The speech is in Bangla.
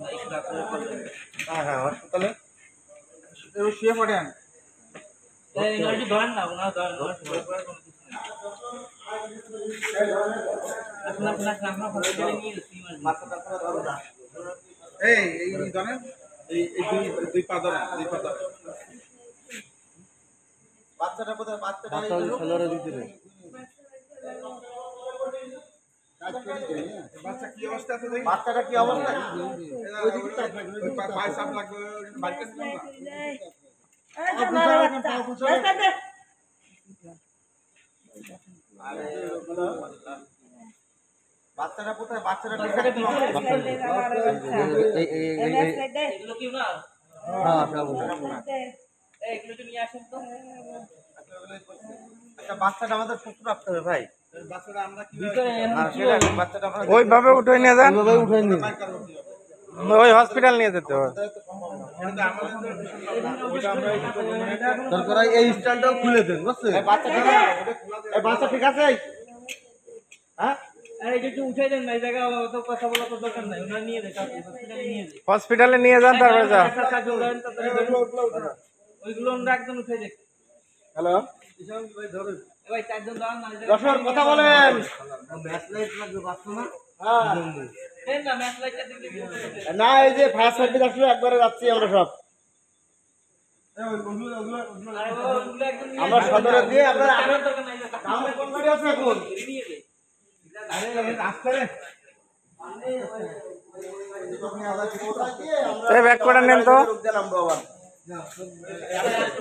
হ্যাঁ হ্যাঁ হাসপাতালে শুয়ে পড়েন। এই ধরেন এই দুই পা ধরেন, দুই পা ধরেন। বাচ্চাটা কোথায়? বাচ্চাটা বাচ্চা কি অবস্থা আছে? বাচ্চাটা কি অবস্থা? পায়ে চাপ লাগবে, বাড়িতে বাচ্চাটা কোথায়? বাচ্চাটা বাচ্চাটা আমাদের সুস্থ রাখতে হবে ভাই। ওইভাবে উঠে নিয়ে যান, উঠে নিয়ে ওই হসপিটাল নিয়ে যেতে হবে। দরকার এই স্ট্যান্ডটাও খুলে দেন, বুঝছেন? বাচ্চা ঠিক আছে? হ্যাঁ হসপিটালে নিয়ে যান, তারপরে যা। হ্যালো যশোর, কথা বলেন। না এই যে ফায়ার সার্ভিস আসলে একবারে যাচ্ছি আমরা সব। আমরা সদরে দিয়ে আপনার কোন গাড়ি আছে এখন? ব্যাক করে নেন তো।